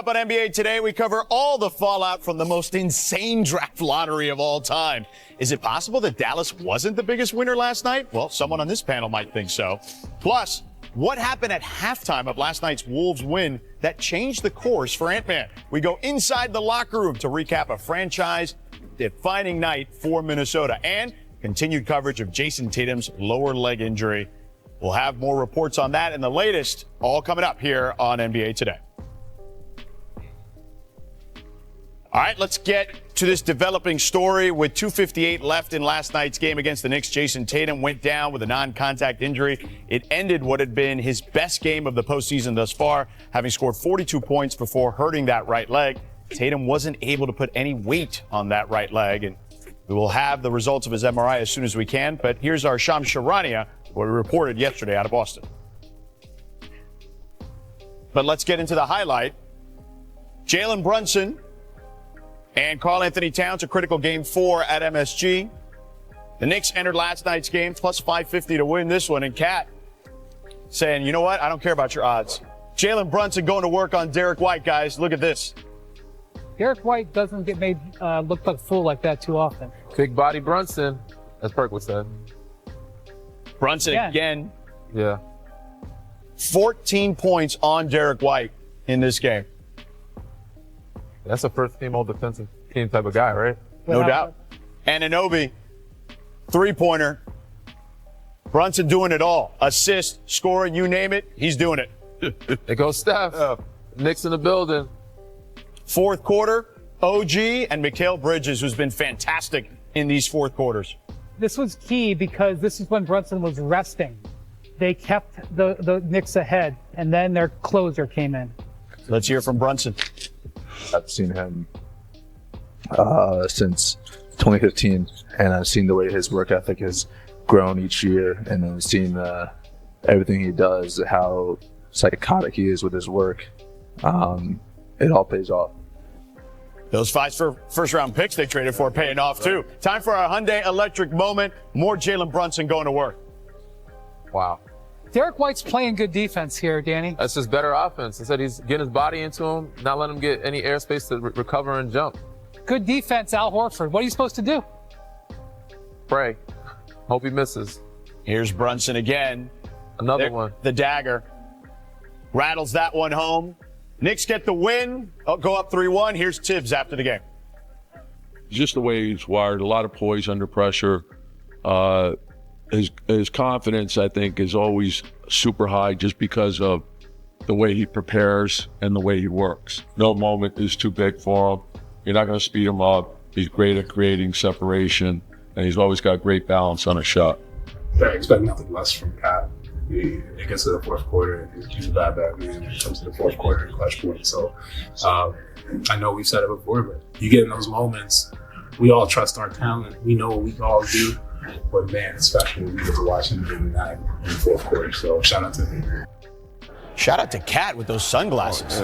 up on NBA Today, we cover all the fallout from the most insane draft lottery of all time. Is it possible that Dallas wasn't the biggest winner last night? Well, someone on this panel might think so. Plus, what happened at halftime of last night's Wolves win that changed the course for Ant-Man? We go inside the locker room to recap a franchise-defining night for Minnesota and continued coverage of Jason Tatum's lower leg injury. We'll have more reports on that and the latest all coming up here on NBA Today. All right, let's get to this developing story. With 2:58 left in last night's game against the Knicks, Jason Tatum went down with a non-contact injury. It ended what had been his best game of the postseason thus far, having scored 42 points before hurting that right leg. Tatum wasn't able to put any weight on that right leg, and we will have the results of his MRI as soon as we can. But here's our Shams Charania, what we reported yesterday out of Boston. But let's get into the highlight. Jalen Brunson and Karl Anthony Towns, a critical game 4 at MSG. The Knicks entered last night's game plus 550 to win this one. And Kat saying, you know what? I don't care about your odds. Jalen Brunson going to work on Derek White, guys. Look at this. Derek White doesn't get made look like a fool like that too often. Big body Brunson, as Perk would say. Brunson again. Yeah. 14 points on Derek White in this game. That's a first-team all-defensive team type of guy, right? No doubt. Anunoby, three-pointer. Brunson doing it all. Assist, scoring, you name it, he's doing it. There goes Steph. Knicks in the building. Fourth quarter, OG and Mikal Bridges, who's been fantastic in these fourth quarters. This was key because this is when Brunson was resting. They kept the Knicks ahead, and then their closer came in. Let's hear from Brunson. I've seen him since 2015, and I've seen the way his work ethic has grown each year, and I've seen everything he does, how psychotic he is with his work. It all pays off. Those 5 first-round picks they traded for paying off, too. Time for our Hyundai Electric moment. More Jalen Brunson going to work. Wow. Derek White's playing good defense here, Danny. That's just better offense. Instead, he's getting his body into him, not letting him get any airspace to recover and jump. Good defense, Al Horford. What are you supposed to do? Pray. Hope he misses. Here's Brunson again. Another one. The dagger. Rattles that one home. Knicks get the win. Go up 3-1. Here's Tibbs after the game. Just the way he's wired, a lot of poise under pressure. His confidence, I think, is always super high just because of the way he prepares and the way he works. No moment is too big for him. You're not going to speed him up. He's great at creating separation, and he's always got great balance on a shot. I expect nothing less from Kat. It gets to the fourth quarter, he's a bad man when it comes to the fourth quarter and clutch points. So I know we've said it before, but you get in those moments, we all trust our talent. We know what we can all do. But man, it's special when we get to watch him doing that in the fourth quarter. So shout out to him. Shout out to Kat with those sunglasses.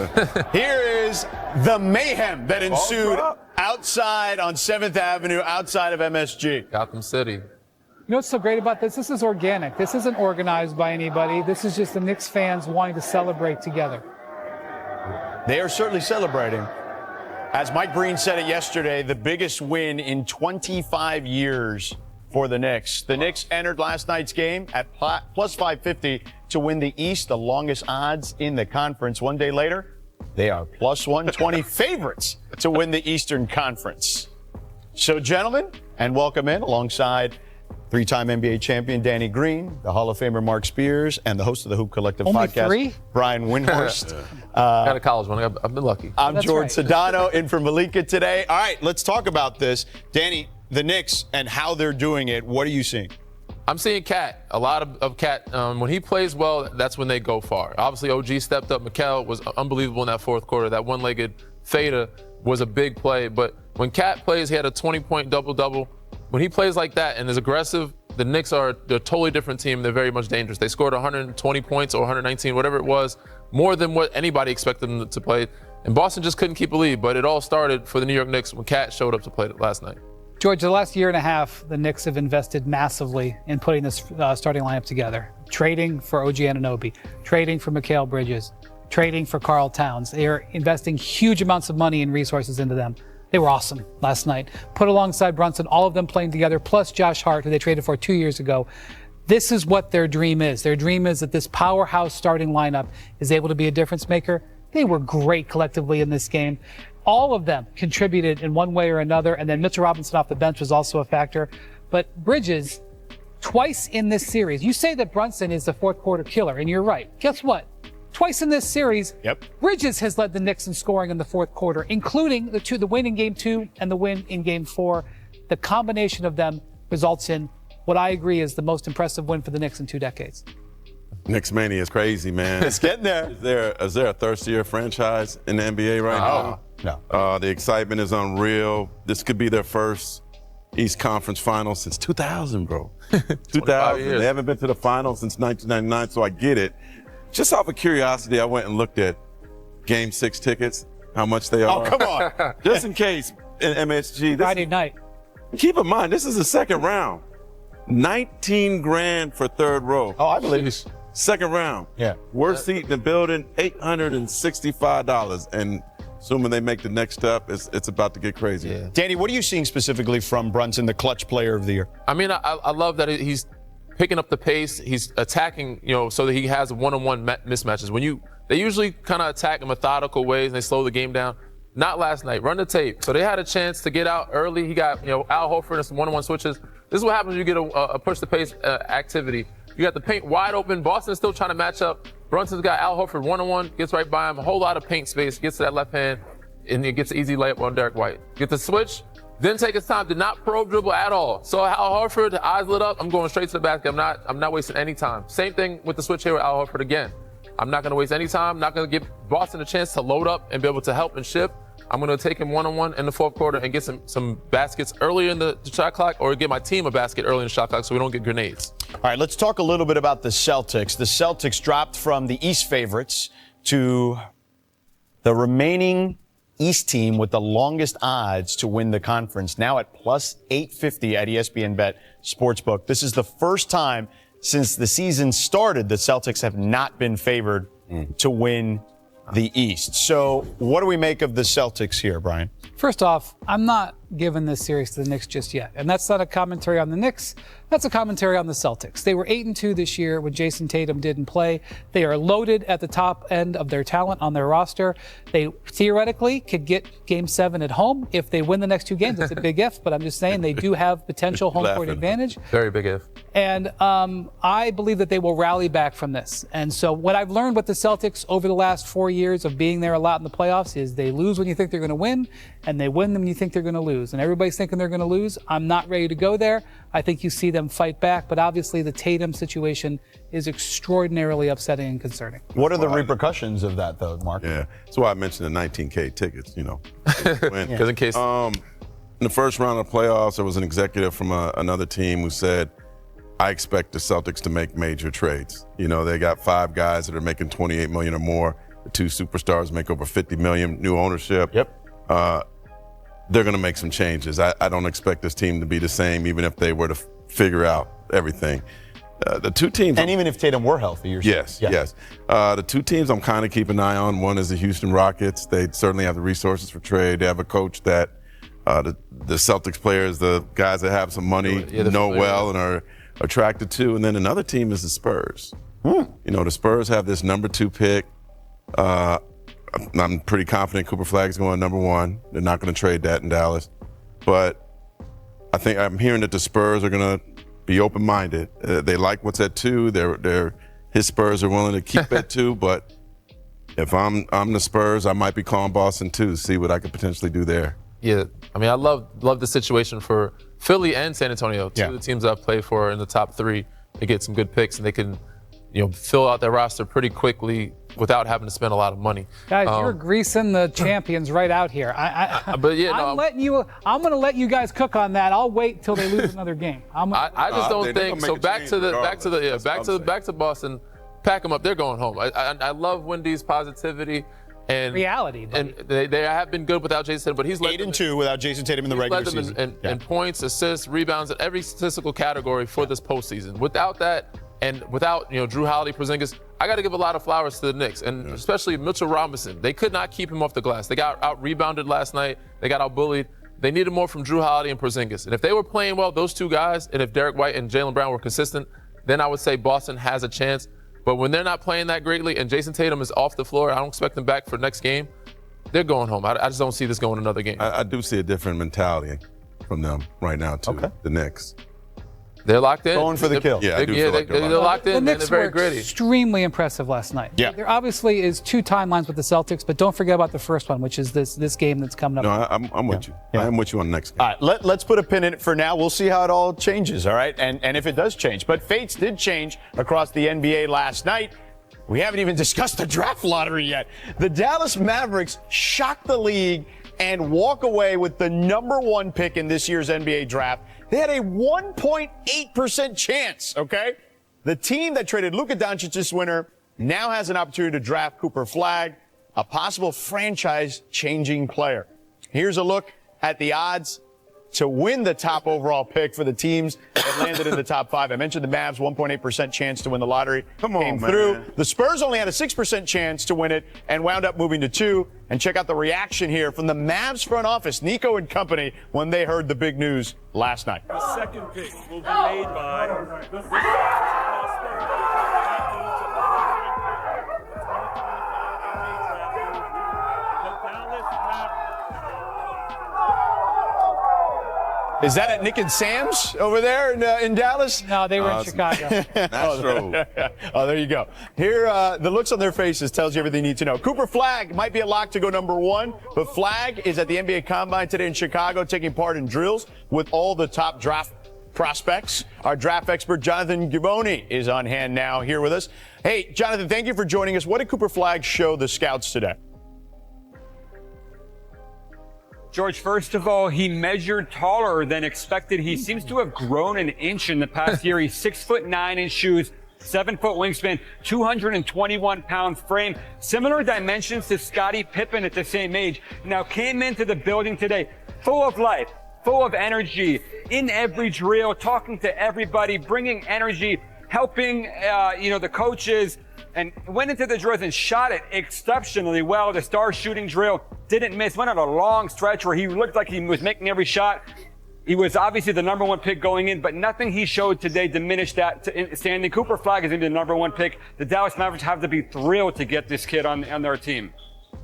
Here is the mayhem that ensued outside on 7th Avenue, outside of MSG. Gotham City. You know what's so great about this? This is organic. This isn't organized by anybody. This is just the Knicks fans wanting to celebrate together. They are certainly celebrating. As Mike Breen said it yesterday, the biggest win in 25 years for the Knicks. The Knicks entered last night's game at plus 550 to win the East, the longest odds in the conference. One day later, they are plus 120 favorites to win the Eastern Conference. So, gentlemen, and welcome in alongside three-time NBA champion Danny Green, the Hall of Famer Mark Spears, and the host of the Hoop Collective podcast, 3? Brian Windhorst. Got a college one. I've been lucky. I'm George Sedano in for Malika today. All right, let's talk about this. Danny, the Knicks and how they're doing it, what are you seeing? I'm seeing Kat. A lot of Kat. When he plays well, that's when they go far. Obviously, OG stepped up. Mikal was unbelievable in that fourth quarter. That one-legged fader was a big play. But when Kat plays, he had a 20-point double-double. When he plays like that and is aggressive, the Knicks are a totally different team. They're very much dangerous. They scored 120 points or 119, whatever it was, more than what anybody expected them to play. And Boston just couldn't keep a lead. But it all started for the New York Knicks when Kat showed up to play last night. George, the last year and a half, the Knicks have invested massively in putting this starting lineup together. Trading for OG Anunoby, trading for Mikal Bridges. trading for Karl Towns. They are investing huge amounts of money and resources into them. They were awesome last night. Put alongside Brunson, all of them playing together, plus Josh Hart, who they traded for 2 years ago. This is what their dream is. Their dream is that this powerhouse starting lineup is able to be a difference maker. They were great collectively in this game. All of them contributed in one way or another, and then Mitchell Robinson off the bench was also a factor. But Bridges, twice in this series, you say that Brunson is the fourth quarter killer, and you're right. Guess what? Twice in this series, Bridges has led the Knicks in scoring in the fourth quarter, including the win in Game 2 and the win in Game 4. The combination of them results in what I agree is the most impressive win for the Knicks in 2 decades. Knicks mania is crazy, man. It's getting there. Is there a thirstier franchise in the NBA right now? No. The excitement is unreal. This could be their first East Conference Finals since 2000, bro. 2000. Years. They haven't been to the finals since 1999, so I get it. Just out of curiosity, I went and looked at Game 6 tickets, how much they are. Oh, come on. Just in case, in MSG. Friday night. Keep in mind, this is the second round. 19 grand for third row. Oh, I believe it. Second round. Yeah. Worst seat in the building, $865. And assuming they make the next step, it's about to get crazy. Yeah. Danny, what are you seeing specifically from Brunson, the clutch player of the year? I mean, I love that he's picking up the pace. He's attacking, so that he has one-on-one mismatches. They usually kind of attack in methodical ways and they slow the game down. Not last night. Run the tape. So they had a chance to get out early. He got, Al Horford and some one-on-one switches. This is what happens when you get a push the pace activity. You got the paint wide open. Boston's still trying to match up. Brunson's got Al Horford one-on-one, gets right by him. A whole lot of paint space, gets to that left hand, and he gets an easy layup on Derek White. Get the switch. Didn't take his time. Did not probe dribble at all. So Al Horford, eyes lit up. I'm going straight to the basket. I'm not wasting any time. Same thing with the switch here with Al Horford again. I'm not going to waste any time. Not going to give Boston a chance to load up and be able to help and shift. I'm going to take him one-on-one in the fourth quarter and get some baskets earlier in the shot clock, or get my team a basket early in the shot clock so we don't get grenades. All right, let's talk a little bit about the Celtics. The Celtics dropped from the East favorites to the remaining East team with the longest odds to win the conference, now at plus 850 at ESPN Bet Sportsbook. This is the first time since the season started the Celtics have not been favored to win the East. So what do we make of the Celtics here, Brian? First off, I'm not giving this series to the Knicks just yet. And that's not a commentary on the Knicks. That's a commentary on the Celtics. They were 8-2 this year when Jason Tatum didn't play. They are loaded at the top end of their talent on their roster. They theoretically could get Game 7 at home. If they win the next 2 games, it's a big if, but I'm just saying they do have potential home court advantage. Very big if. And I believe that they will rally back from this. And so what I've learned with the Celtics over the last 4 years of being there a lot in the playoffs is they lose when you think they're going to win, and they win when you think they're going to lose. And everybody's thinking they're going to lose. I'm not ready to go there. I think you see them fight back, but obviously the Tatum situation is extraordinarily upsetting and concerning. What are the repercussions of that, though, Mark? Yeah, that's why I mentioned the 19K tickets, Because in case... in the first round of playoffs, there was an executive from another team who said, I expect the Celtics to make major trades. They got 5 guys that are making $28 million or more. The 2 superstars make over $50 million, new ownership. Yep. They're going to make some changes. I don't expect this team to be the same, even if they were to figure out everything. The 2 teams... And even if Tatum were healthy, you're saying? Yes. The 2 teams I'm kind of keeping an eye on. One is the Houston Rockets. They certainly have the resources for trade. They have a coach that the Celtics players, the guys that have some money, know well and are attracted to. And then another team is the Spurs. The Spurs have this number 2 pick. I'm pretty confident Cooper Flagg's going number 1. They're not going to trade that in Dallas. But I think I'm hearing that the Spurs are going to be open-minded. They like what's at 2. His Spurs are willing to keep at 2. But if I'm the Spurs, I might be calling Boston too, see what I could potentially do there. Yeah, I mean, I love the situation for Philly and San Antonio, 2 of the teams I've played for in the top 3. They get some good picks and they can, fill out their roster pretty quickly without having to spend a lot of money. Guys, you're greasing the champions right out here. I'm going to let you guys cook on that. I'll wait till they lose another game. I just don't think so. Back to Boston. Pack them up. They're going home. I love Wendy's positivity. And reality. And they have been good without Jason Tatum, but he's led 8-2 without Jason Tatum in the regular season. In points, assists, rebounds, in every statistical category for this postseason. Without that, And without, Drew Holiday, Porzingis, I got to give a lot of flowers to the Knicks, and especially Mitchell Robinson. They could not keep him off the glass. They got out-rebounded last night. They got out-bullied. They needed more from Drew Holiday and Porzingis. And if they were playing well, those two guys, and if Derek White and Jaylen Brown were consistent, then I would say Boston has a chance. But when they're not playing that greatly and Jason Tatum is off the floor, I don't expect them back for next game, they're going home. I just don't see this going another game. I do see a different mentality from them right now, too, the Knicks. They're locked in. Going for the kill. Yeah, I do feel like they're locked in, The and they're Knicks very were gritty. extremely impressive last night. Yeah. There obviously is 2 timelines with the Celtics, but don't forget about the first one, which is this game that's coming up. No, I'm with you. I am with you on the next game. All right, let's put a pin in it for now. We'll see how it all changes, all right? And if it does change. But fates did change across the NBA last night. We haven't even discussed the draft lottery yet. The Dallas Mavericks shocked the league and walk away with the number 1 pick in this year's NBA draft. They had a 1.8% chance, okay? The team that traded Luka Doncic this winter now has an opportunity to draft Cooper Flagg, a possible franchise-changing player. Here's a look at the odds to win the top overall pick for the teams that landed in the top 5. I mentioned the Mavs, 1.8% chance to win the lottery. Came through. The Spurs only had a 6% chance to win it and wound up moving to 2. And check out the reaction here from the Mavs front office, Nico and company, when they heard the big news last night. The second pick will be made by the Is that at Nick and Sam's over there in Dallas? No, they were in Chicago. Oh, there you go. Here, the looks on their faces tells you everything you need to know. Cooper Flagg might be a lock to go number 1, but Flagg is at the NBA Combine today in Chicago taking part in drills with all the top draft prospects. Our draft expert, Jonathan Givoni, is on hand now here with us. Hey, Jonathan, thank you for joining us. What did Cooper Flagg show the scouts today? George, first of all, he measured taller than expected. He seems to have grown an inch in the past year. He's 6'9" in shoes, 7-foot wingspan, 221-pound frame, similar dimensions to Scottie Pippen at the same age. Now came into the building today full of life, full of energy, in every drill, talking to everybody, bringing energy, helping, the coaches, and went into the drills and shot it exceptionally well. The star shooting drill didn't miss. Went on a long stretch where he looked like he was making every shot. He was obviously the number 1 pick going in, but nothing he showed today diminished that standing. Cooper Flagg is into the number 1 pick. The Dallas Mavericks have to be thrilled to get this kid on their team.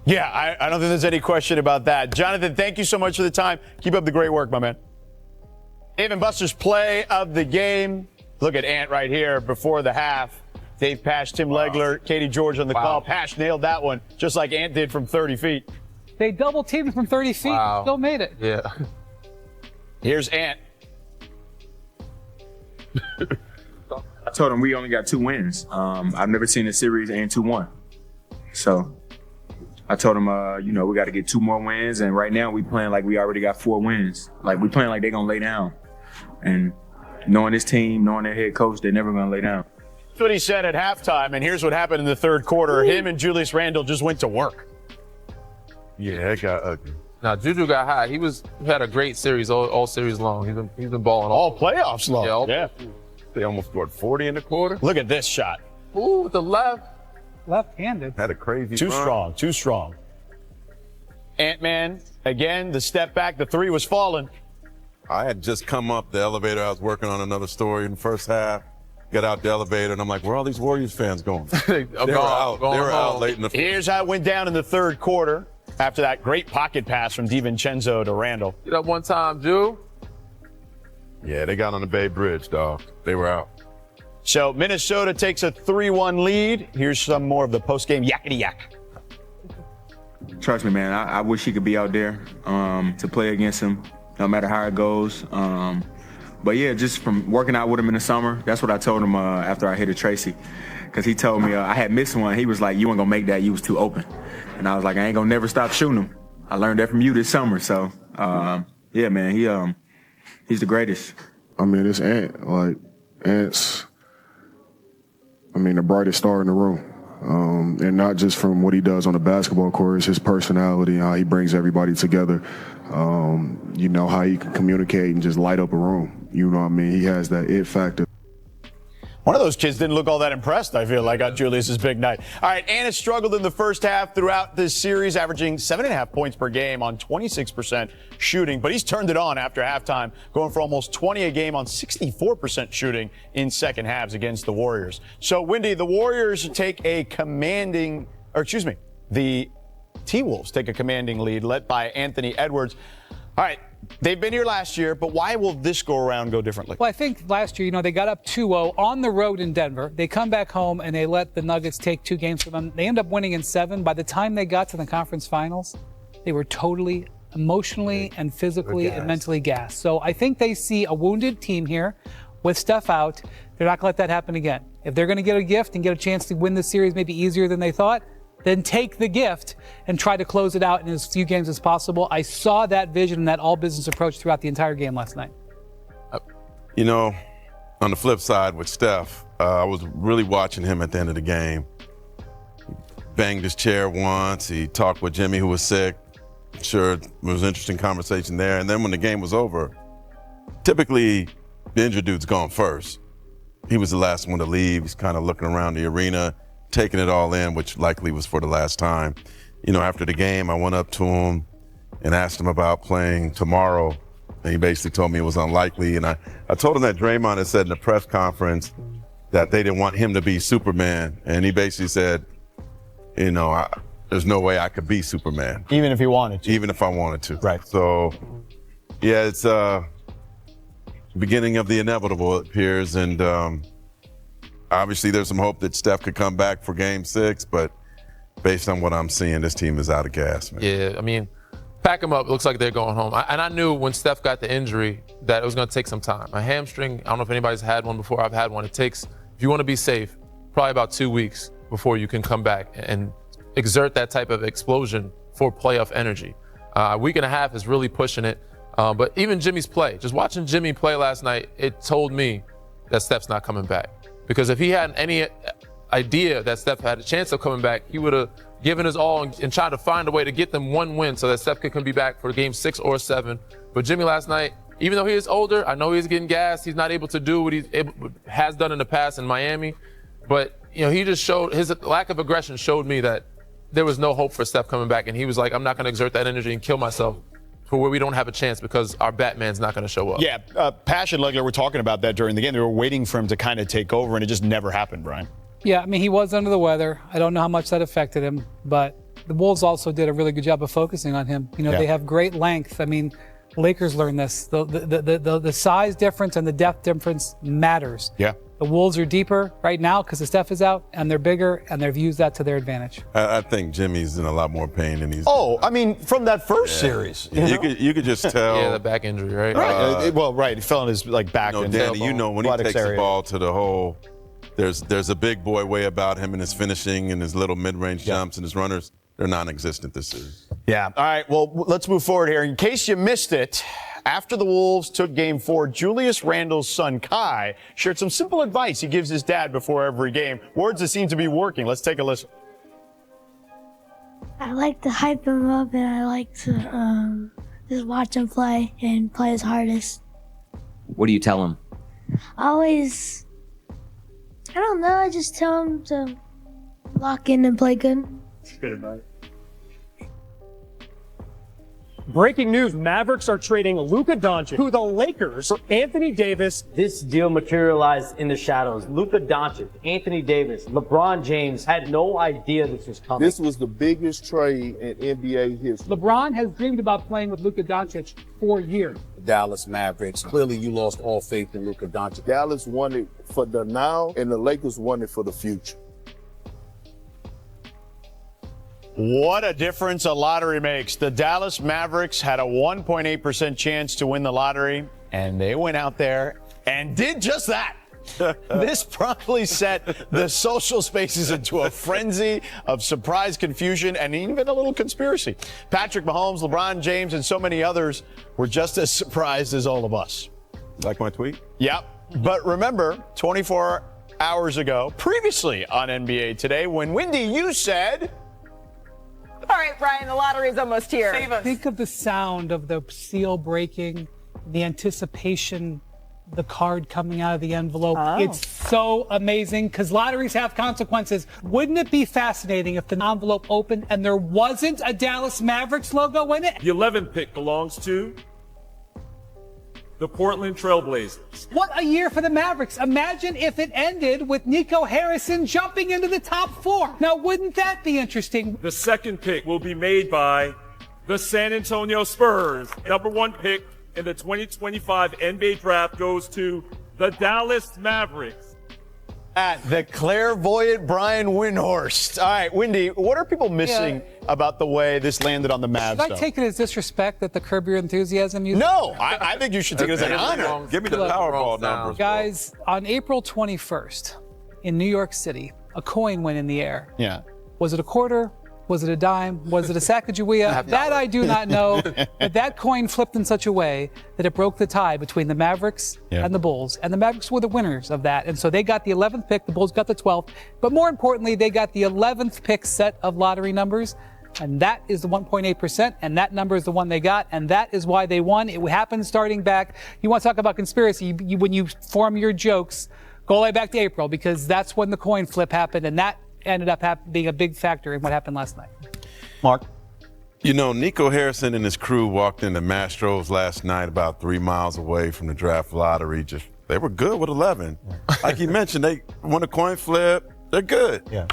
Yeah, I don't think there's any question about that. Jonathan, thank you so much for the time. Keep up the great work, my man. Dave and Buster's play of the game. Look at Ant right here before the half. Dave Pash, Tim Legler, Katie George on the call. Pash nailed that one, just like Ant did from 30 feet. They double teamed from 30 feet. Still made it. Yeah. Here's Ant. I told him we only got 2 wins. I've never seen a series end 2-1. So I told him, we got to get 2 more wins. And right now we playing like we already got 4 wins. Like we playing like they're going to lay down. And knowing this team, knowing their head coach, they're never going to lay down. That's what he said at halftime, and here's what happened in the third quarter. Him and Julius Randle just went to work. Yeah, it got ugly. Now, Juju got hot. He had a great series all series long. He's been balling all playoffs long. Yeah. They almost scored 40 in the quarter. Look at this shot. Ooh, with the left-handed. Had a crazy Too strong. Ant-Man, again, the step back, the 3 was falling. I had just come up the elevator. I was working on another story in the first half. Got out the elevator, and I'm like, where are all these Warriors fans going? They were out late in the. Here's how it went down in the third quarter after that great pocket pass from DiVincenzo to Randle. Get up one time, Drew. Yeah, they got on the Bay Bridge, dog. They were out. So Minnesota takes a 3-1 lead. Here's some more of the postgame yakety yak. Trust me, man. I wish he could be out there to play against him, no matter how it goes. But yeah, just from working out with him in the summer, that's what I told him after I hit a Tracy. Because he told me I had missed one. He was like, you weren't going to make that. You was too open. And I was like, I ain't going to never stop shooting him. I learned that from you this summer. So, yeah, man, he's the greatest. I mean, it's Ant. Like, Ant's, the brightest star in the room. And not just from what he does on the basketball court, it's his personality, how he brings everybody together. How he can communicate and just light up a room. You know what I mean? He has that it factor. One of those kids didn't look all that impressed, I feel like, on Julius's big night. All right, Annis struggled in the first half throughout this series, averaging 7.5 points per game on 26% shooting, but he's turned it on after halftime, going for almost 20 a game on 64% shooting in second halves against the Warriors. So, Wendy, the Warriors take a the T-Wolves take a commanding lead led by Anthony Edwards. All right, they've been here last year, but why will this go around go differently? Well, I think last year, they got up 2-0 on the road in Denver. They come back home and they let the Nuggets take 2 games from them. They end up winning in 7. By the time they got to the conference finals, they were totally emotionally and physically and mentally gassed. So I think they see a wounded team here with Steph out. They're not going to let that happen again. If they're going to get a gift and get a chance to win the series maybe easier than they thought, then take the gift and try to close it out in as few games as possible. I saw that vision and that all-business approach throughout the entire game last night. On the flip side with Steph, I was really watching him at the end of the game. He banged his chair once. He talked with Jimmy, who was sick. I'm sure it was an interesting conversation there. And then when the game was over, typically the injured dude's gone first. He was the last one to leave. He's kind of looking around the arena, taking it all in, which likely was for the last time. After the game, I went up to him and asked him about playing tomorrow, and he basically told me it was unlikely. And I told him that Draymond had said in the press conference that they didn't want him to be Superman, and he basically said, there's no way I could be Superman. Even if he wanted to. Even if I wanted to. Right. So, yeah, it's beginning of the inevitable, it appears, and obviously, there's some hope that Steph could come back for Game 6, but based on what I'm seeing, this team is out of gas, man. Yeah, pack them up. It looks like they're going home. And I knew when Steph got the injury that it was going to take some time. A hamstring, I don't know if anybody's had one before. I've had one. It takes, if you want to be safe, probably about 2 weeks before you can come back and exert that type of explosion for playoff energy. A week and a half is really pushing it. But even Jimmy's play, just watching Jimmy play last night, it told me that Steph's not coming back. Because if he had any idea that Steph had a chance of coming back, he would have given his all and tried to find a way to get them one win so that Steph could be back for Game 6 or 7. But Jimmy last night, even though he is older, I know he's getting gassed. He's not able to do what he has done in the past in Miami. But, he just showed his lack of aggression showed me that there was no hope for Steph coming back. And he was like, I'm not going to exert that energy and kill myself for where we don't have a chance because our Batman's not going to show up. Yeah, Passion Legler were talking about that during the game. They were waiting for him to kind of take over, and it just never happened, Brian. Yeah, he was under the weather. I don't know how much that affected him, but the Wolves also did a really good job of focusing on him. They have great length. Lakers learned this. The size difference and the depth difference matters. Yeah. The Wolves are deeper right now because the Steph is out, and they're bigger, and they've used that to their advantage. I think Jimmy's in a lot more pain than he's. From that first series. You could just tell. Yeah, the back injury, right? Right. He fell on his back. No, and Danny, when he takes area. the ball to the hole, there's a big boy way about him and his finishing and his little mid-range jumps and his runners. They're non-existent this series. Yeah. All right. Well, let's move forward here. In case you missed it, after the Wolves took Game 4, Julius Randle's son Kai shared some simple advice he gives his dad before every game. Words that seem to be working. Let's take a listen. I like to hype him up, and I like to just watch him play and play his hardest. What do you tell him? I don't know. I just tell him to lock in and play good. Good advice. Breaking news, Mavericks are trading Luka Doncic to the Lakers for Anthony Davis. This deal materialized in the shadows. Luka Doncic, Anthony Davis, LeBron James had no idea this was coming. This was the biggest trade in NBA history. LeBron has dreamed about playing with Luka Doncic for years. Dallas Mavericks, clearly you lost all faith in Luka Doncic. Dallas won it for the now, and the Lakers won it for the future. What a difference a lottery makes. The Dallas Mavericks had a 1.8% chance to win the lottery, and they went out there and did just that. This promptly set the social spaces into a frenzy of surprise, confusion, and even a little conspiracy. Patrick Mahomes, LeBron James, and so many others were just as surprised as all of us. Like my tweet? Yep. But remember, 24 hours ago, previously on NBA Today, when Wendy, you said... All right, Brian, the lottery's almost here. Think of the sound of the seal breaking, the anticipation, the card coming out of the envelope. It's so amazing because lotteries have consequences. Wouldn't it be fascinating if the envelope opened and there wasn't a Dallas Mavericks logo in it? The 11th pick belongs to the Portland Trailblazers. What a year for the Mavericks. Imagine if it ended with Nico Harrison jumping into the top 4. Now, wouldn't that be interesting? The 2nd pick will be made by the San Antonio Spurs. Number 1 pick in the 2025 NBA draft goes to the Dallas Mavericks. At the clairvoyant Brian Windhorst. All right, Wendy, what are people missing about the way this landed on the Mavs? Should I take it as disrespect that the Curb Your Enthusiasm music? No, I think you should take it as an honor. Give me the Powerball numbers. Guys, on April 21st in New York City, a coin went in the air. Yeah. Was it a quarter? Was it a dime? Was it a Sacagawea? That I do not know. But that coin flipped in such a way that it broke the tie between the Mavericks and the Bulls. And the Mavericks were the winners of that. And so they got the 11th pick. The Bulls got the 12th. But more importantly, they got the 11th pick set of lottery numbers. And that is the 1.8%. And that number is the one they got. And that is why they won. It happened starting back. You want to talk about conspiracy? When you form your jokes, go all the way back to April because that's when the coin flip happened. And that ended up being a big factor in what happened last night. Mark? You know, Nico Harrison and his crew walked into Mastros last night about 3 miles away from the draft lottery. They were good with 11. Like you mentioned, they won a coin flip. They're good. Yeah.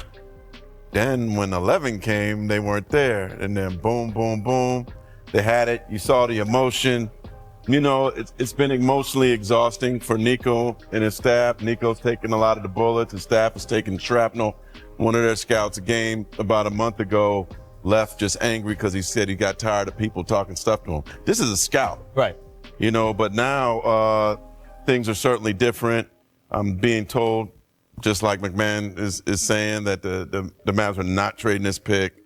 Then when 11 came, they weren't there. And then boom, boom, boom. They had it. You saw the emotion. You know, it's been emotionally exhausting for Nico and his staff. Nico's taking a lot of the bullets. His staff is taking shrapnel. One of their scouts, a game about a month ago, left just angry because he said he got tired of people talking stuff to him. This is a scout. Right. You know, but now things are certainly different. I'm being told, just like McMahon is saying, that the Mavs are not trading this pick.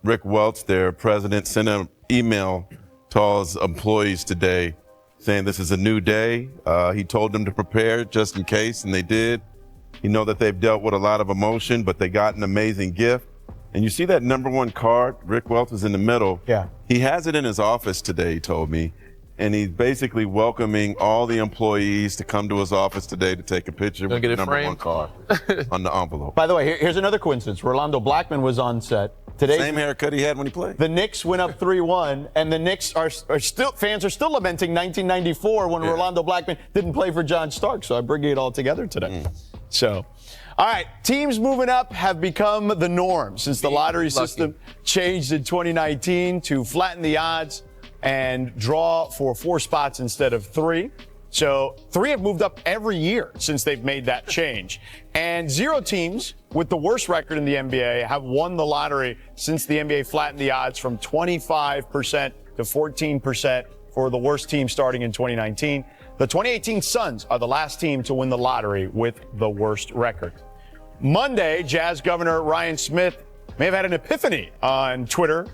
Rick Welch, their president, sent an email to all his employees today saying this is a new day. He told them to prepare just in case, and they did. You know that they've dealt with a lot of emotion, but they got an amazing gift. And you see that number 1 card, Rick Welch is in the middle. Yeah. He has it in his office today, he told me. And he's basically welcoming all the employees to come to his office today to take a picture with the number 1 card on the envelope. By the way, here's another coincidence. Rolando Blackman was on set today. Same haircut he had when he played. The Knicks went up 3-1, and the Knicks are still, fans are still lamenting 1994 when Rolando Blackman didn't play for John Stark. So I'm bringing it all together today. So, all right, teams moving up have become the norm since the lottery system changed in 2019 to flatten the odds and draw for 4 spots instead of 3. So 3 have moved up every year since they've made that change. And 0 teams with the worst record in the NBA have won the lottery since the NBA flattened the odds from 25% to 14% for the worst team starting in 2019. The 2018 Suns are the last team to win the lottery with the worst record. Monday, Jazz Governor Ryan Smith may have had an epiphany on Twitter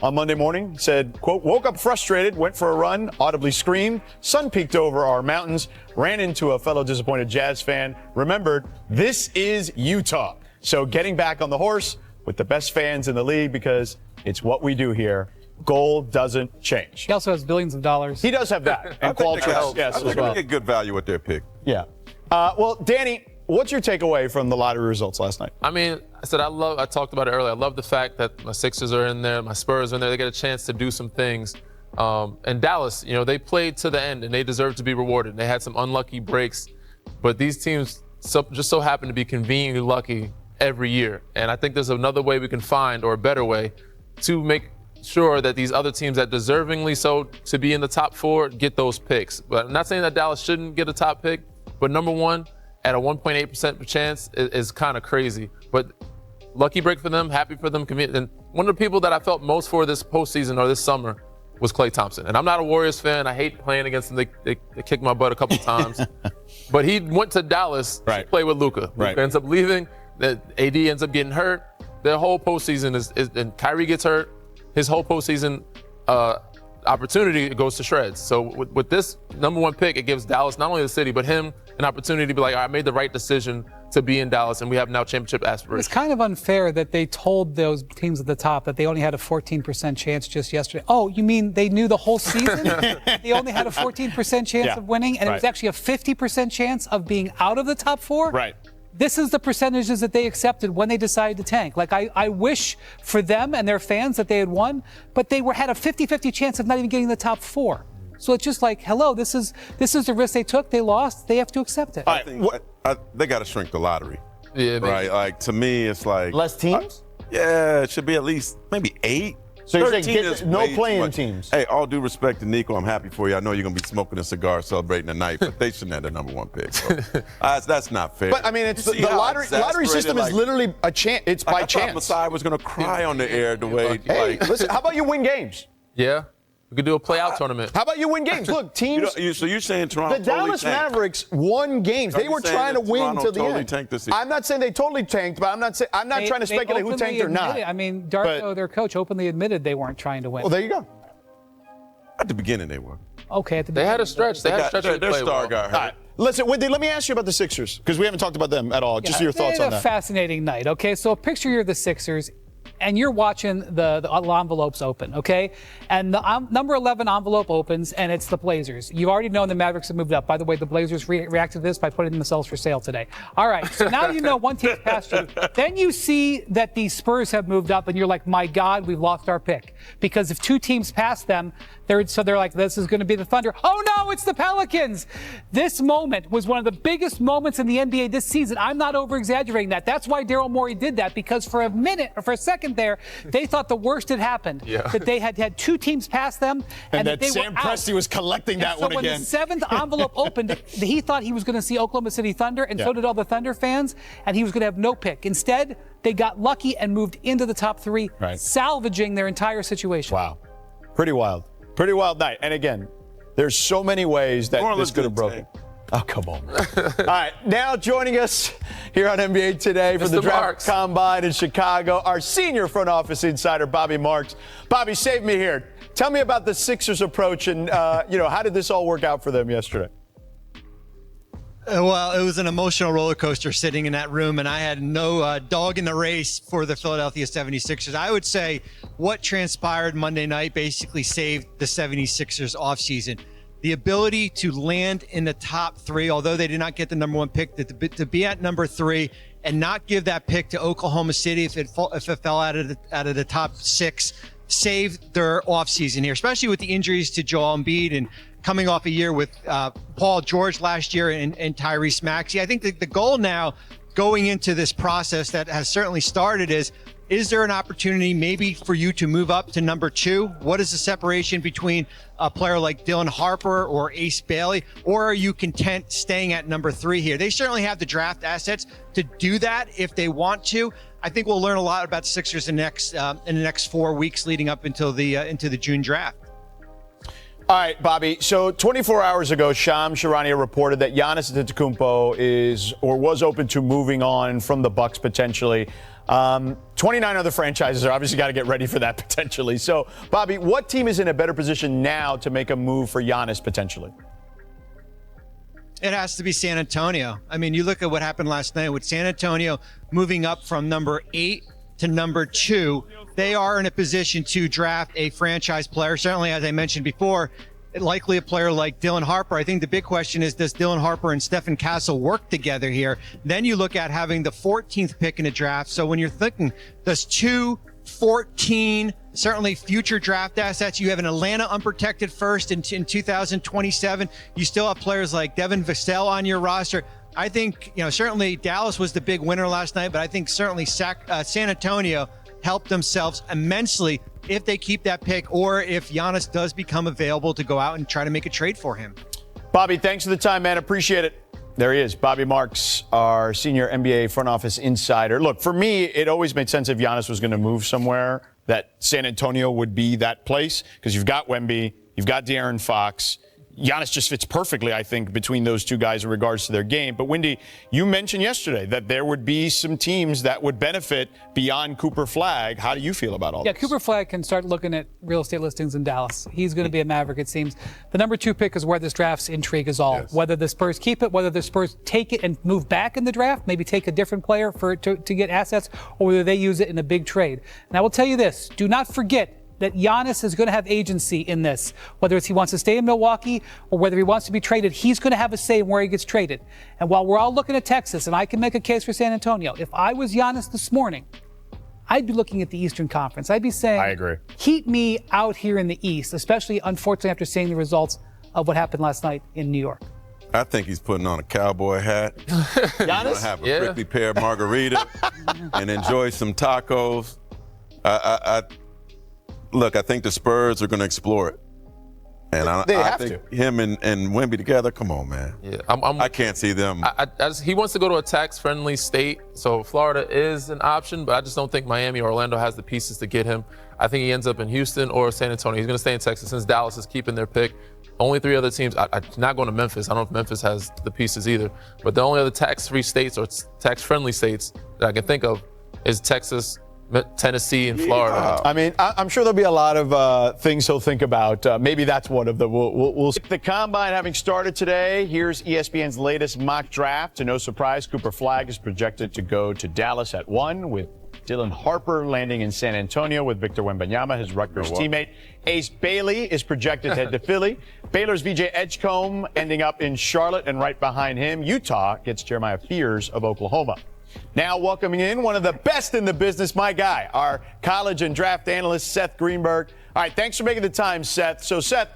on Monday morning. Said, quote, woke up frustrated, went for a run, audibly screamed, sun peeked over our mountains, ran into a fellow disappointed Jazz fan, remembered this is Utah. So getting back on the horse with the best fans in the league because it's what we do here. Goal doesn't change. He also has billions of dollars. He does have that. And Qualtrics, yes, I think as well. they get good value with their pick. Yeah. Well, Danny, what's your takeaway from the lottery results last night? I mean, I talked about it earlier. I love the fact that my Sixers are in there, my Spurs are in there. They get a chance to do some things. And Dallas, you know, they played to the end and they deserve to be rewarded. They had some unlucky breaks, but these teams just so happen to be conveniently lucky every year. And I think there's another way we can find, or a better way, to make sure that these other teams that deservingly so to be in the top 4 get those picks. But I'm not saying that Dallas shouldn't get a top pick, but number 1 at a 1.8% chance is kind of crazy. But lucky break for them, happy for them. And one of the people that I felt most for this postseason or this summer was Klay Thompson. And I'm not a Warriors fan. I hate playing against them. They kicked my butt a couple times. But he went to Dallas to play with Luka. Luka ends up leaving. AD ends up getting hurt. Their whole postseason is and Kyrie gets hurt. His whole postseason opportunity goes to shreds. So with this number 1 pick, it gives Dallas, not only the city, but him an opportunity to be like, I made the right decision to be in Dallas, and we have now championship aspirations. It's kind of unfair that they told those teams at the top that they only had a 14% chance just yesterday. Oh, you mean they knew the whole season? They only had a 14% chance of winning, and it was actually a 50% chance of being out of the top 4? Right. This is the percentages that they accepted when they decided to tank. Like, I wish for them and their fans that they had won, but they had a 50-50 chance of not even getting the top 4. So it's just like, hello, this is the risk they took. They lost. They have to accept it. I think they got to shrink the lottery. Yeah, right. Like, to me, it's like less teams. Yeah, it should be at least maybe 8. So you're saying is no way too playing much. teams. Hey, all due respect to Nico, I'm happy for you. I know you're going to be smoking a cigar celebrating tonight, but they shouldn't have the number 1 pick. So, that's not fair. But, I mean, it's the lottery system is literally a chance. It's by I chance. thought Masai was going to cry on the air the way. Hey, listen, how about you win games? Yeah. We could do a play-out tournament. How about you win games? Look, teams. So you're saying Toronto The Dallas tanked. Mavericks won games. They were trying to win till the end. Tanked this season? I'm not saying they totally tanked, but I'm not trying to speculate who tanked or not. I mean, Darko, their coach, openly admitted they weren't trying to win. Well, there you go. At the beginning, they were. Okay, at the They beginning. had a stretch. They had a stretch. Their star got hurt. All right. Listen, Wendy, let me ask you about the Sixers, because we haven't talked about them at all. Just your thoughts on It's a that. fascinating night, okay? So picture you're the Sixers, and you're watching the envelopes open, okay? And the number 11 envelope opens, and it's the Blazers. You've already known the Mavericks have moved up. By the way, the Blazers reacted to this by putting themselves for sale today. All right, so now you know one team's past you. Then you see that the Spurs have moved up, and you're like, my God, we've lost our pick. Because if 2 teams pass them, they're like, this is going to be the Thunder. Oh, no, it's the Pelicans. This moment was one of the biggest moments in the NBA this season. I'm not over-exaggerating that. That's why Daryl Morey did that, because for a second there, they thought the worst had happened. Yeah. That they had 2 teams pass them, and that they Sam were out. Presti was collecting that So one when again. the 7th envelope opened, he thought he was going to see Oklahoma City Thunder, and so did all the Thunder fans, and he was going to have no pick. Instead, they got lucky and moved into the top 3, salvaging their entire situation. Wow. Pretty wild. Pretty wild night. And again, there's so many ways that this could have broken. Oh, come on. All right, now joining us here on NBA Today for the Draft Combine in Chicago, our senior front office insider, Bobby Marks. Bobby, save me here. Tell me about the Sixers' approach and, how did this all work out for them yesterday? Well, it was an emotional roller coaster sitting in that room, and I had no dog in the race for the Philadelphia 76ers. I would say what transpired Monday night basically saved the 76ers offseason. The ability to land in the top 3, although they did not get the number 1 pick, to be at number 3 and not give that pick to Oklahoma City if it fell out of the top 6, saved their offseason here, especially with the injuries to Joel Embiid and coming off a year with Paul George last year and Tyrese Maxey. I think the goal now going into this process that has certainly started is there an opportunity maybe for you to move up to number 2? What is the separation between a player like Dylan Harper or Ace Bailey? Or are you content staying at number 3 here? They certainly have the draft assets to do that if they want to. I think we'll learn a lot about the Sixers in the next 4 weeks leading up until the June draft. All right, Bobby. So 24 hours ago, Shams Charania reported that Giannis Antetokounmpo was open to moving on from the Bucks potentially. 29 other franchises are obviously got to get ready for that potentially. So, Bobby, what team is in a better position now to make a move for Giannis potentially? It has to be San Antonio. I mean, you look at what happened last night with San Antonio moving up from number 8 to number 2. They are in a position to draft a franchise player. Certainly, as I mentioned before, likely a player like Dylan Harper. I think the big question is, does Dylan Harper and Stephen Castle work together here? Then you look at having the 14th pick in a draft. So when you're thinking, does 2, 14, certainly future draft assets. You have an Atlanta unprotected first in 2027. You still have players like Devin Vassell on your roster. I think, certainly Dallas was the big winner last night, but I think certainly San Antonio helped themselves immensely if they keep that pick or if Giannis does become available to go out and try to make a trade for him. Bobby, thanks for the time, man. Appreciate it. There he is, Bobby Marks, our senior NBA front office insider. Look, for me, it always made sense if Giannis was going to move somewhere that San Antonio would be that place because you've got Wemby, you've got De'Aaron Fox, Giannis just fits perfectly, I think, between those two guys in regards to their game. But, Wendy, you mentioned yesterday that there would be some teams that would benefit beyond Cooper Flagg. How do you feel about all this? Yeah, Cooper Flagg can start looking at real estate listings in Dallas. He's going to be a Maverick, it seems. The number 2 pick is where this draft's intrigue is all. Yes. Whether the Spurs keep it, whether the Spurs take it and move back in the draft, maybe take a different player to get assets, or whether they use it in a big trade. And I will tell you this, do not forget that Giannis is going to have agency in this. Whether it's he wants to stay in Milwaukee or whether he wants to be traded, he's going to have a say in where he gets traded. And while we're all looking at Texas, and I can make a case for San Antonio, if I was Giannis this morning, I'd be looking at the Eastern Conference. I'd be saying, I agree. Keep me out here in the East, especially, unfortunately, after seeing the results of what happened last night in New York. I think he's putting on a cowboy hat. Giannis? Have a prickly pear margarita and enjoy some tacos. Look, I think the Spurs are going to explore it. And I think him and Wemby together, come on, man. Yeah, I can't see them. He wants to go to a tax-friendly state, so Florida is an option, but I just don't think Miami or Orlando has the pieces to get him. I think he ends up in Houston or San Antonio. He's going to stay in Texas since Dallas is keeping their pick. Only 3 other teams. I'm not going to Memphis. I don't know if Memphis has the pieces either. But the only other tax-free states or tax-friendly states that I can think of is Texas, Tennessee, and Florida. I mean, I'm sure there'll be a lot of things he'll think about. Maybe that's one of them. We'll see. The Combine having started today, here's ESPN's latest mock draft. To no surprise, Cooper Flagg is projected to go to Dallas at 1, with Dylan Harper landing in San Antonio with Victor Wembanyama, his Rutgers teammate. Ace Bailey is projected to head to Philly. Baylor's VJ Edgecombe ending up in Charlotte, and right behind him, Utah gets Jeremiah Fears of Oklahoma. Now welcoming in one of the best in the business, my guy, our college and draft analyst, Seth Greenberg. All right, thanks for making the time, Seth. So, Seth,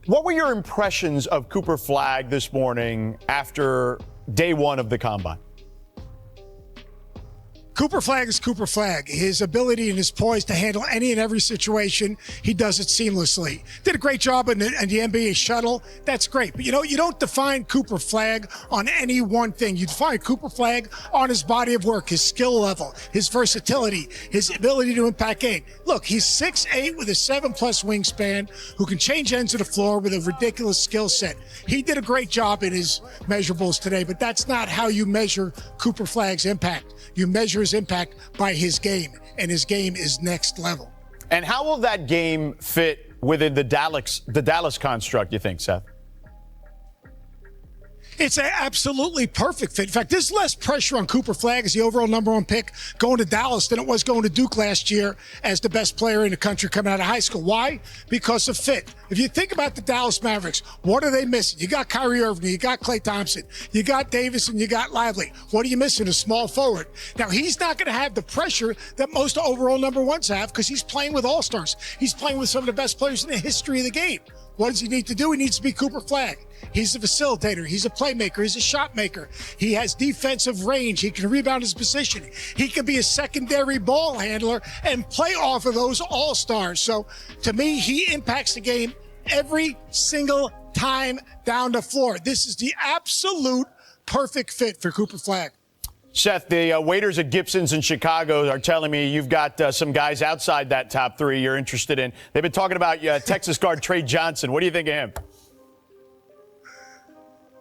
what were your impressions of Cooper Flagg this morning after day 1 of the Combine? Cooper Flagg is Cooper Flagg. His ability and his poise to handle any and every situation, he does it seamlessly. Did a great job in the NBA shuttle. That's great. But, you don't define Cooper Flagg on any one thing. You define Cooper Flagg on his body of work, his skill level, his versatility, his ability to impact game. Look, he's 6'8" with a 7+ wingspan who can change ends of the floor with a ridiculous skill set. He did a great job in his measurables today, but that's not how you measure Cooper Flagg's impact. You measure his impact by his game, and his game is next level. And how will that game fit within the Dallas construct, you think, Seth? It's an absolutely perfect fit. In fact, there's less pressure on Cooper Flagg as the overall #1 pick going to Dallas than it was going to Duke last year as the best player in the country coming out of high school. Why? Because of fit. If you think about the Dallas Mavericks, what are they missing? You got Kyrie Irving, you got Klay Thompson, you got Davis, and you got Lively. What are you missing? A small forward. Now, he's not going to have the pressure that most overall #1s have because he's playing with all-stars. He's playing with some of the best players in the history of the game. What does he need to do? He needs to be Cooper Flagg. He's a facilitator. He's a playmaker. He's a shot maker. He has defensive range. He can rebound his position. He can be a secondary ball handler and play off of those all-stars. So, to me, he impacts the game every single time down the floor. This is the absolute perfect fit for Cooper Flagg. Seth, the waiters at Gibson's in Chicago are telling me you've got some guys outside that top 3 you're interested in. They've been talking about Texas guard Trey Johnson. What do you think of him?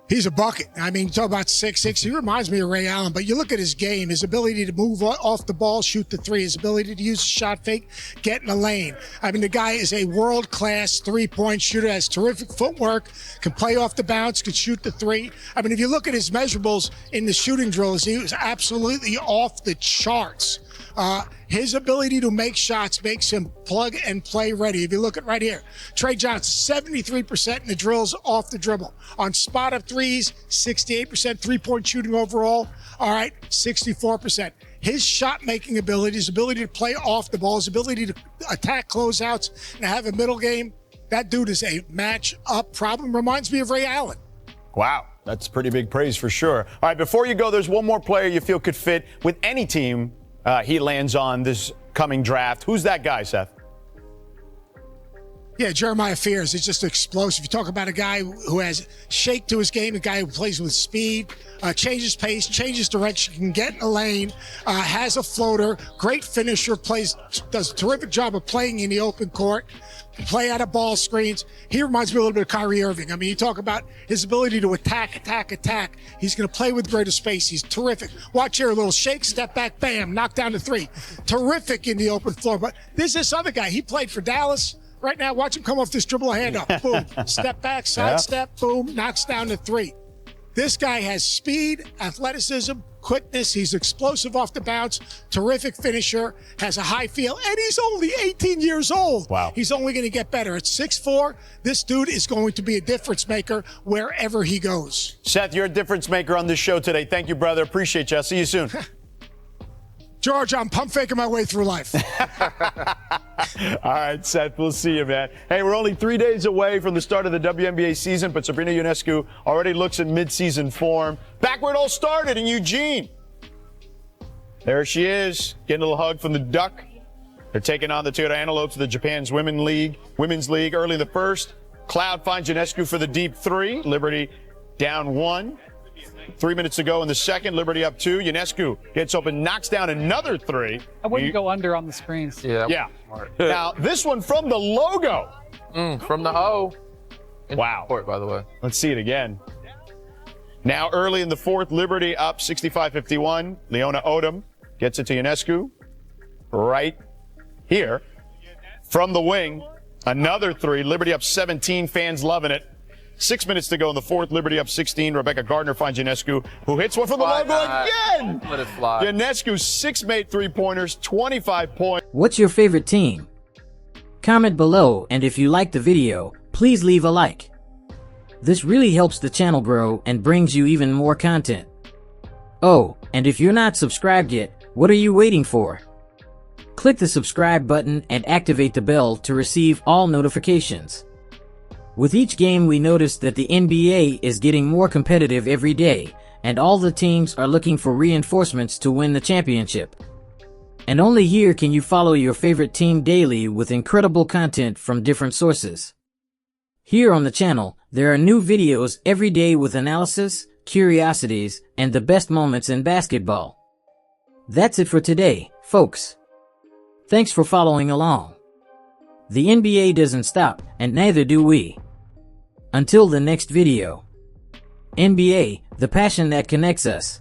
He's a bucket. I mean, talk about 6'6". He reminds me of Ray Allen, but you look at his game, his ability to move off the ball, shoot the 3, his ability to use a shot fake, get in the lane. I mean, the guy is a world-class 3-point shooter, has terrific footwork, can play off the bounce, can shoot the 3. I mean, if you look at his measurables in the shooting drills, he was absolutely off the charts. His ability to make shots makes him plug and play ready. If you look at right here, Trey Johnson, 73% in the drills off the dribble. On spot up threes, 68% 3-point shooting overall. All right, 64%. His shot-making ability, his ability to play off the ball, his ability to attack closeouts and have a middle game, that dude is a match-up problem. Reminds me of Ray Allen. Wow, that's pretty big praise for sure. All right, before you go, there's one more player you feel could fit with any team he lands on this coming draft. Who's that guy, Seth? Yeah, Jeremiah Fears is just explosive. You talk about a guy who has shake to his game, a guy who plays with speed, changes pace, changes direction, can get in a lane, has a floater, great finisher, does a terrific job of playing in the open court, play out of ball screens. He reminds me a little bit of Kyrie Irving. I mean, you talk about his ability to attack. He's going to play with greater space. He's terrific. Watch here, a little shake, step back, bam, knock down the three. Terrific in the open floor. But there's this other guy. He played for Dallas. Right now, watch him come off this dribble, a hand up, boom, step back, side step, boom, knocks down the three. This guy has speed, athleticism, quickness. He's explosive off the bounce, terrific finisher, has a high feel, and he's only 18 years old. Wow. He's only going to get better. At 6'4", this dude is going to be a difference maker wherever he goes. Seth, you're a difference maker on this show today. Thank you, brother. Appreciate you. I'll see you soon. George, I'm pump faking my way through life. All right, Seth, we'll see you, man. Hey, we're only 3 days away from the start of the WNBA season, but Sabrina Ionescu already looks in midseason form. Back where it all started in Eugene. There she is, getting a little hug from the Duck. They're taking on the Toyota Antelopes of the Japan's Women's League. Early in the first, Cloud finds Ionescu for the deep three. Liberty down 1. 3 minutes to go in the second. Liberty up 2. Ionescu gets open, knocks down another 3. I wouldn't go under on the screens. Yeah. Now, this one from the logo. From the O. Wow. Court, by the way. Let's see it again. Now, early in the fourth, Liberty up 65-51. Leona Odom gets it to Ionescu. Right here. From the wing, another 3. Liberty up 17. Fans loving it. 6 minutes to go in the fourth. Liberty up 16. Rebecca Gardner finds Ionescu, who hits one from the logo again. Let it fly. Ionescu, 6 made 3-pointers, 25 points. What's your favorite team? Comment below, and if you liked the video, please leave a like. This really helps the channel grow and brings you even more content. Oh, and if you're not subscribed yet, what are you waiting for? Click the subscribe button and activate the bell to receive all notifications. With each game, we notice that the NBA is getting more competitive every day, and all the teams are looking for reinforcements to win the championship. And only here can you follow your favorite team daily with incredible content from different sources. Here on the channel, there are new videos every day with analysis, curiosities, and the best moments in basketball. That's it for today, folks. Thanks for following along. The NBA doesn't stop, and neither do we. Until the next video. NBA, the passion that connects us.